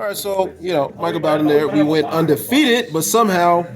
All right, so Michael Bowden there. We went undefeated, but somehow,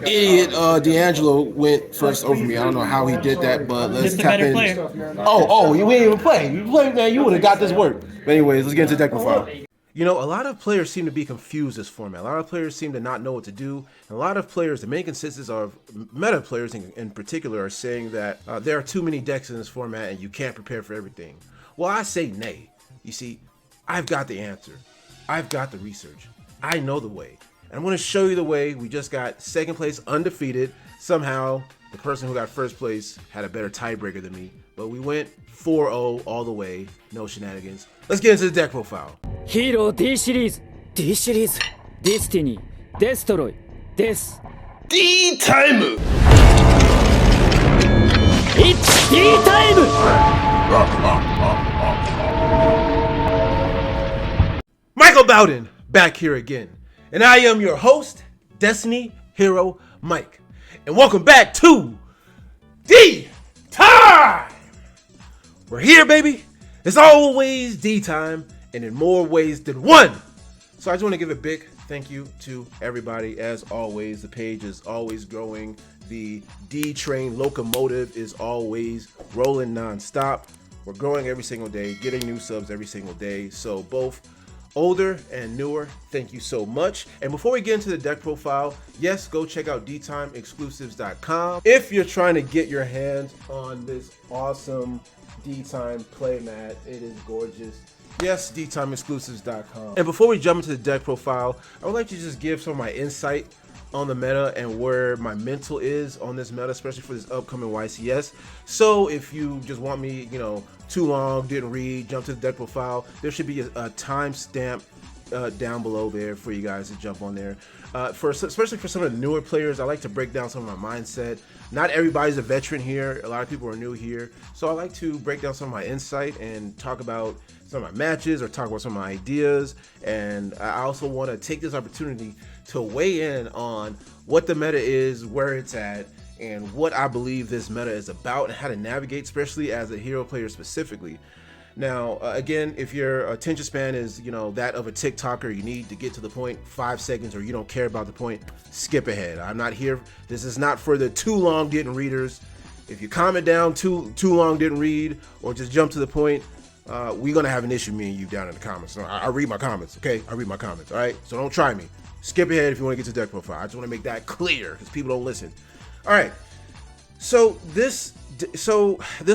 idiot D'Angelo went first over me. I don't know how he did that, but let's Just a tap better in. player. We ain't even play. You play, man. You would have got this work. But anyways, let's get into deck profile. A lot of players seem to be confused this format. A lot of players seem to not know what to do. And a lot of players, the main consensus of meta players in particular, are saying that there are too many decks in this format and you can't prepare for everything. Well, I say nay. You see, I've got the answer. I've got the research. I know the way. And I'm going to show you the way. We just got second place undefeated. Somehow, the person who got first place had a better tiebreaker than me. But we went 4-0 all the way. No shenanigans. Let's get into the deck profile. Hero D シリーズ D シリーズ Destiny Destroy Death D time! It's D time! Michael Bowden back here again. And I am your host, Destiny Hero Mike. And welcome back to D Time! We're here, baby. It's always D time, and in more ways than one. So I just want to give a big thank you to everybody. As always, the page is always growing. The D train locomotive is always rolling nonstop. We're growing every single day, getting new subs every single day. So both older and newer, thank you so much. And before we get into the deck profile, yes, go check out DTimeExclusives.com. If you're trying to get your hands on this awesome D-Time playmat, it is gorgeous. Yes, DTimeExclusives.com. And before we jump into the deck profile, I would like to just give some of my insight on the meta and where my mental is on this meta, especially for this upcoming YCS. So if you just want me, too long, didn't read, jump to the deck profile, there should be a timestamp down below there for you guys to jump on there. Especially for some of the newer players, I like to break down some of my mindset. Not everybody's a veteran here. A lot of people are new here. So I like to break down some of my insight and talk about some of my matches or talk about some of my ideas. And I also want to take this opportunity to weigh in on what the meta is, where it's at, and what I believe this meta is about and how to navigate, especially as a hero player specifically. Now, again, if your attention span is, that of a TikToker, you need to get to the point 5 seconds, or you don't care about the point, skip ahead. I'm not here. This is not for the too long didn't readers. If you comment down too long didn't read, or just jump to the point, we're going to have an issue, me and you, down in the comments. So I read my comments, okay? I read my comments, all right? So don't try me. Skip ahead if you want to get to deck profile. I just want to make that clear because people don't listen. All right. So this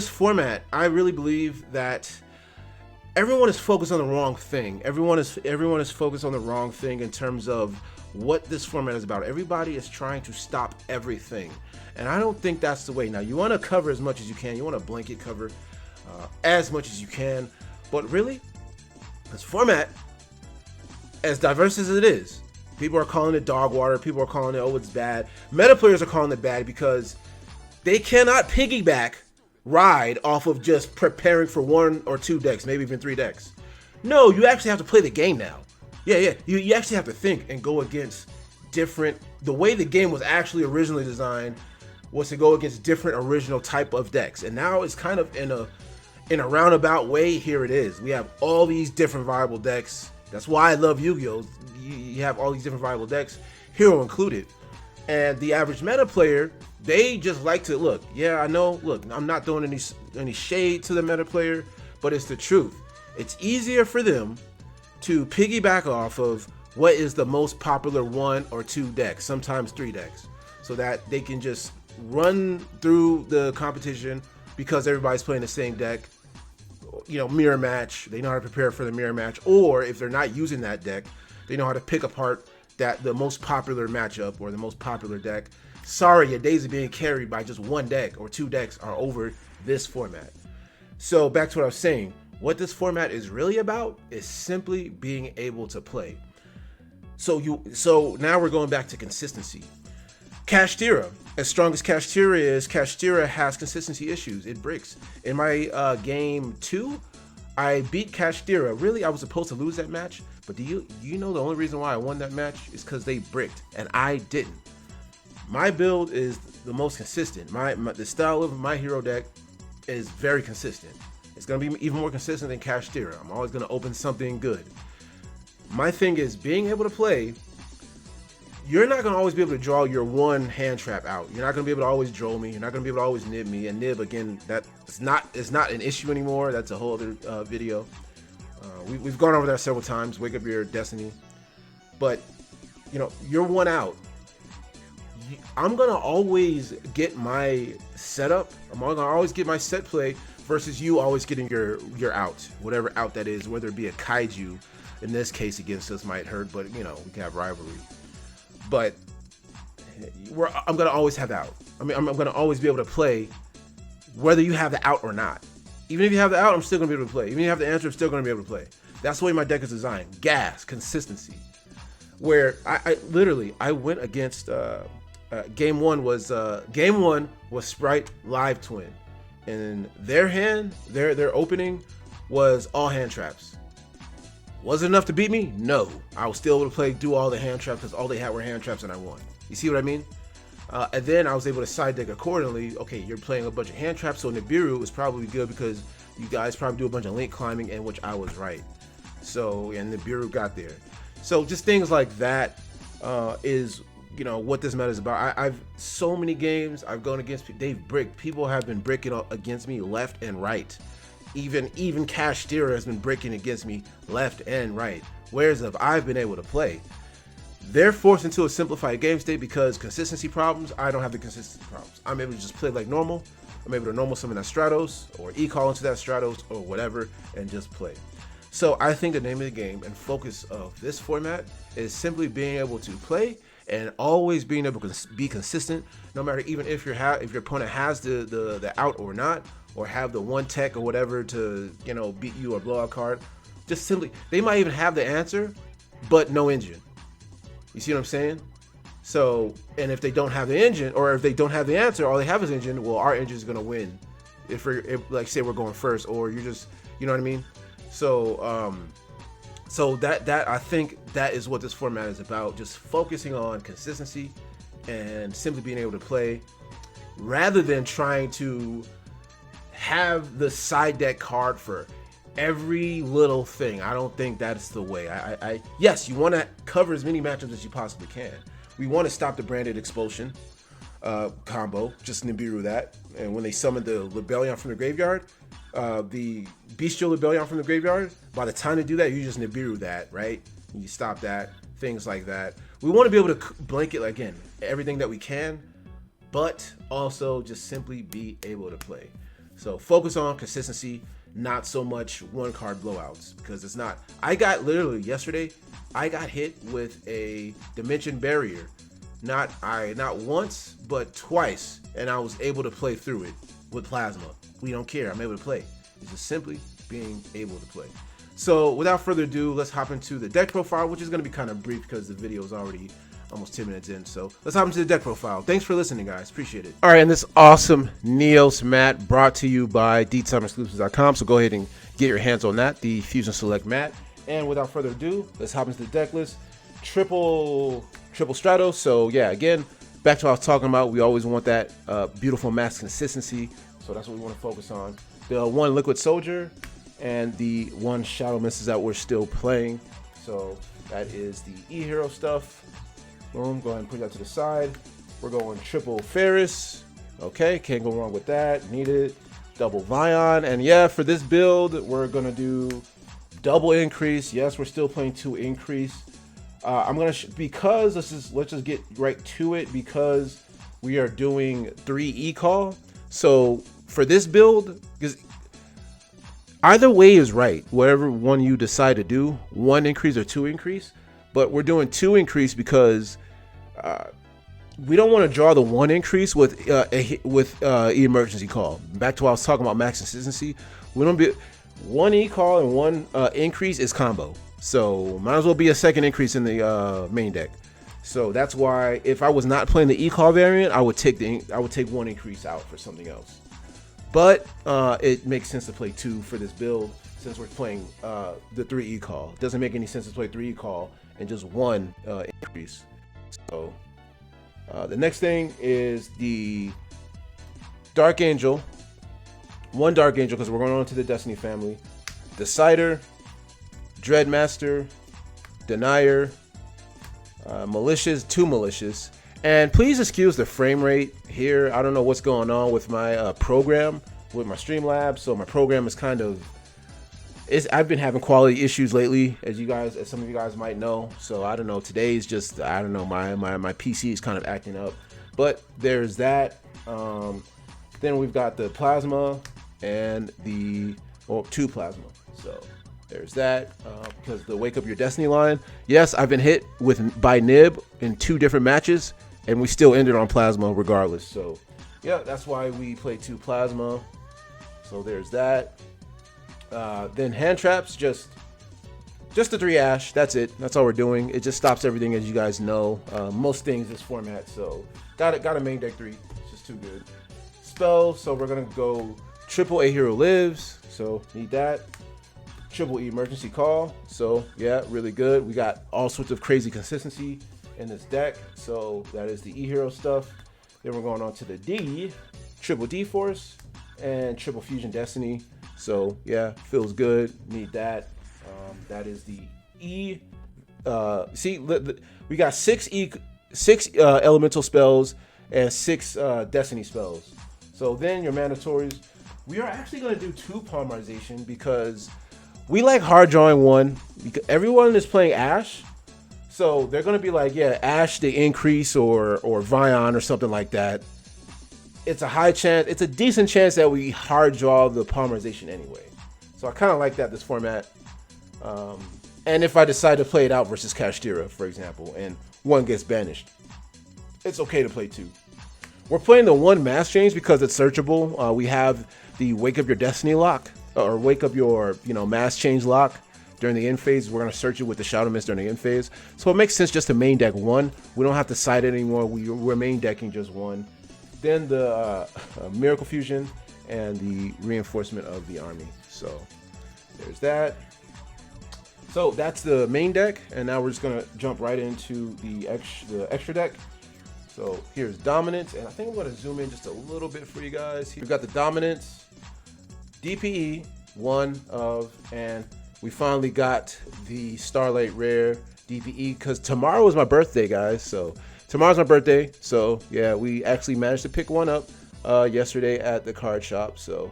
format, I really believe that everyone is focused on the wrong thing. Everyone is focused on the wrong thing in terms of what this format is about. Everybody is trying to stop everything, and I don't think that's the way. Now, you want to cover as much as you can. You want to blanket cover as much as you can, but really, this format, as diverse as it is, people are calling it dog water. People are calling it, oh, it's bad. Meta players are calling it bad because they cannot piggyback ride off of just preparing for 1 or 2 decks, maybe even 3 decks. No, you actually have to play the game now. Yeah. You actually have to think and go against different. The way the game was actually originally designed was to go against different original type of decks, and now it's kind of in a roundabout way. Here it is. We have all these different viable decks. That's why I love Yu-Gi-Oh! You have all these different viable decks, hero included. And the average meta player, they just like to look. Yeah, I know. Look, I'm not throwing any shade to the meta player, but it's the truth. It's easier for them to piggyback off of what is the most popular 1 or 2 decks, sometimes 3 decks, so that they can just run through the competition because everybody's playing the same deck. Mirror match. They know how to prepare for the mirror match, or if they're not using that deck, they know how to pick apart the most popular matchup or the most popular deck. Sorry, your days of being carried by just 1 deck or 2 decks are over this format. So back to what I was saying, what this format is really about is simply being able to play. So now we're going back to consistency. Kashtira, as strong as Kashtira is, Kashtira has consistency issues. It breaks. In my game 2, I beat Kashtira. Really, I was supposed to lose that match, but do you know the only reason why I won that match is because they bricked and I didn't. My build is the most consistent. The style of my hero deck is very consistent. It's going to be even more consistent than Kashtira. I'm always going to open something good. my thing is being able to play. You're not going to always be able to draw your one hand trap out. You're not going to be able to always draw me. You're not going to be able to always nib me. And nib, again, it's not an issue anymore. That's a whole other video. We've gone over that several times. Wake up your destiny. But, you know, you're one out. I'm going to always get my setup. I'm going to always get my set play versus you always getting your out. Whatever out that is, whether it be a kaiju. In this case, against us might hurt, but, you know, we can have rivalry. But I'm going to always have out. I mean, I'm going to always be able to play whether you have the out or not. Even if you have the out, I'm still going to be able to play. Even if you have the answer, I'm still going to be able to play. That's the way my deck is designed. Gas, consistency. Where I literally went against game one was Sprite Live Twin. And their hand, their opening was all hand traps. Was it enough to beat me? No. I was still able to do all the hand traps because all they had were hand traps and I won. You see what I mean? And then I was able to side deck accordingly. Okay, you're playing a bunch of hand traps, so Nibiru is probably good because you guys probably do a bunch of link climbing, in which I was right. So, and Nibiru got there. So just things like that is, you know, what this meta is about. I've so many games I've gone against. They've bricked. People have been breaking against me left and right. Even Cash Steerer has been breaking against me left and right. Whereas if I've been able to play, they're forced into a simplified game state because consistency problems. I don't have the consistency problems. I'm able to just play like normal. I'm able to normal summon that Stratos or e-call into that Stratos or whatever and just play. So I think the name of the game and focus of this format is simply being able to play and always being able to be consistent, no matter even if your opponent has the out or not, or have the one tech or whatever to, you know, beat you or blow out card. Just simply, they might even have the answer, but no engine. You see what I'm saying? So, and if they don't have the engine, or if they don't have the answer, all they have is engine, well, our engine is going to win. If like say we're going first, or you're just, you know what I mean? So, so that I think that is what this format is about. Just focusing on consistency and simply being able to play, rather than trying to have the side deck card for every little thing. I don't think that's the way. Yes, you want to cover as many matchups as you possibly can. We want to stop the branded expulsion combo, just Nibiru that. And when they summon the Lebellion from the graveyard, the Bestial Lebellion from the graveyard, by the time they do that, you just Nibiru that, right? You stop that, things like that. We want to be able to blanket, again, everything that we can, but also just simply be able to play. So focus on consistency, not so much one card blowouts, because it's not. I got literally yesterday, I got hit with a dimension barrier, not once, but twice, and I was able to play through it with plasma. We don't care. I'm able to play. It's just simply being able to play. So without further ado, let's hop into the deck profile, which is going to be kind of brief because the video is already almost 10 minutes in. So let's hop into the deck profile. Thanks for listening, guys. Appreciate it. All right, and this awesome Neos mat brought to you by DTimeExclusives.com. So go ahead and get your hands on that, the Fusion Select mat. And without further ado, let's hop into the deck list. Triple Stratos. So yeah, again, back to what I was talking about. We always want that beautiful max consistency. So that's what we want to focus on. The one Liquid Soldier and the one Shadow Misses that we're still playing. So that is the E-Hero stuff. Boom, go ahead and put that to the side. We're going triple Ferris. Okay, can't go wrong with that. Need it. Double Vion. And yeah, for this build, we're going to do double increase. Yes, we're still playing 2 increase. I'm going to, because let's just get right to it, because we are doing 3 E-Call. So for this build, because either way is right, whatever one you decide to do, 1 increase or 2 increase. But we're doing 2 increase because we don't want to draw the 1 increase with emergency call. Back to what I was talking about, max consistency. We don't be 1 e-call and 1 increase is combo. So might as well be a second increase in the main deck. So that's why if I was not playing the e-call variant, I would take 1 increase out for something else. But it makes sense to play 2 for this build since we're playing the 3 e-call. It doesn't make any sense to play 3 e-call and just 1 increase. So the next thing is the Dark Angel. 1 Dark Angel, because we're going on to the Destiny family. Decider, Dreadmaster, Denier, Malicious, 2 Malicious. And please excuse the frame rate here. I don't know what's going on with my program, with my Streamlabs. So my program is kind of, I've been having quality issues lately, as some of you guys might know. So I don't know, today's just, I don't know, my PC is kind of acting up. But there's that. Then we've got the Plasma and the, well, 2 Plasma. So there's that. Because the Wake Up Your Destiny line, yes, I've been hit by Nib in 2 different matches, and we still ended on Plasma regardless. So yeah, that's why we play 2 Plasma. So there's that. Then hand traps, just the 3 Ash. That's it. That's all we're doing. It just stops everything, as you guys know. Most things this format. So got a main deck 3. It's just too good. Spells. So we're gonna go triple A Hero Lives. So need that. Triple E Emergency Call. So yeah, really good. We got all sorts of crazy consistency in this deck. So that is the E Hero stuff. Then we're going on to the D. Triple D Force and Triple Fusion Destiny. So yeah, feels good. Need that. That is the E. We got 6 elemental spells and 6 Destiny spells. So then your mandatories. We are actually going to do 2 Polymerization because we like hard drawing 1. Because everyone is playing Ash, so they're going to be like, yeah, Ash the increase or Vion or something like that. It's a high chance, it's a decent chance that we hard draw the Polymerization anyway. So I kind of like that this format. And if I decide to play it out versus Kashtira, for example, and 1 gets banished, it's okay to play 2. We're playing the 1 mass change because it's searchable. We have the Wake Up Your Destiny lock, or Wake Up Your mass change lock during the end phase. We're going to search it with the Shadow Mist during the end phase. So it makes sense just to main deck 1. We don't have to side it anymore. We're main decking just 1. Then the Miracle Fusion and the reinforcement of the army. So there's that. So that's the main deck, and now we're just gonna jump right into the extra deck. So here's Dominance, and I think I'm gonna zoom in just a little bit for you guys. We've got the Dominance, DPE, 1 of, and we finally got the Starlight Rare DPE because tomorrow is my birthday, guys. So tomorrow's my birthday, so yeah, we actually managed to pick 1 up yesterday at the card shop. So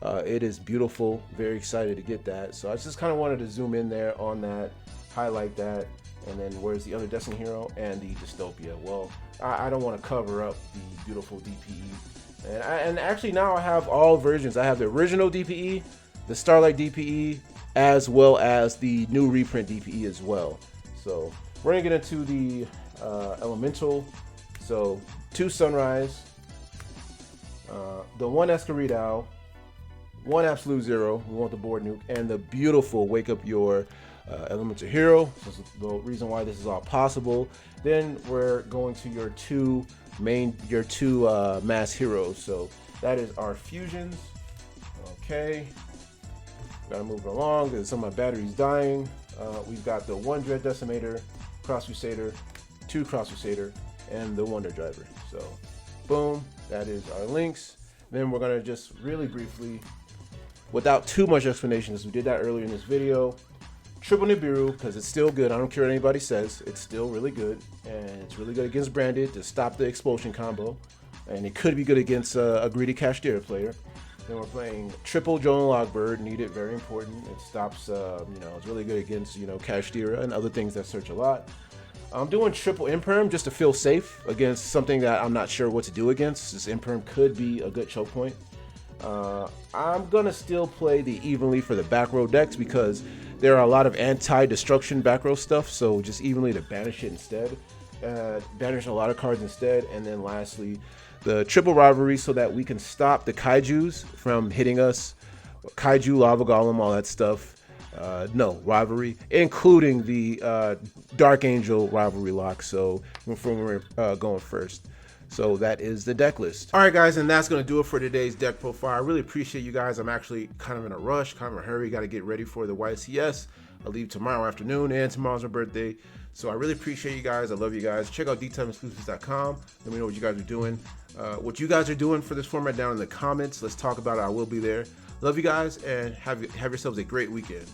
it is beautiful. Very excited to get that. So I just kind of wanted to zoom in there on that, highlight that, and then where's the other Destiny Hero and the Dystopia? Well, I don't want to cover up the beautiful DPE. And actually now I have all versions. I have the original DPE, the Starlight DPE, as well as the new reprint DPE as well. So we're gonna get into the Elemental. So 2 Sunrise, the 1 Escorial, 1 Absolute Zero, we want the board nuke, and the beautiful Wake Up Your Elemental Hero. This is the reason why this is all possible. Then we're going to your 2 mass heroes. So that is our fusions. Okay, gotta move it along because some of my battery's dying. We've got the 1 Dread Decimator, Cross Crusader, 2 Cross Crusader, and the Wonder Driver. So boom, that is our links. Then we're gonna just really briefly, without too much explanation, as we did that earlier in this video, triple Nibiru, because it's still good. I don't care what anybody says. It's still really good, and it's really good against Branded to stop the explosion combo, and it could be good against a greedy Kashtira player. Then we're playing triple Joan Logbird. Need it, very important. It stops, it's really good against, Kashtira and other things that search a lot. I'm doing triple Imperm just to feel safe against something that I'm not sure what to do against. This Imperm could be a good choke point. I'm gonna still play the Evenly for the back row decks because there are a lot of anti-destruction back row stuff, so just Evenly to banish it instead. Banish a lot of cards instead. And then lastly, the triple Rivalry so that we can stop the Kaijus from hitting us. Kaiju, Lava Golem, all that stuff. No, Rivalry, including the Dark Angel Rivalry lock, so from where we're going first. So that is the deck list. All right, guys, and that's going to do it for today's deck profile. I really appreciate you guys. I'm actually kind of in a rush, kind of in a hurry. Got to get ready for the YCS. I leave tomorrow afternoon, and tomorrow's my birthday. So I really appreciate you guys. I love you guys. Check out DTimeExclusives.com. Let me know what you guys are doing. What you guys are doing for this format down in the comments. Let's talk about it. I will be there. Love you guys, and have yourselves a great weekend.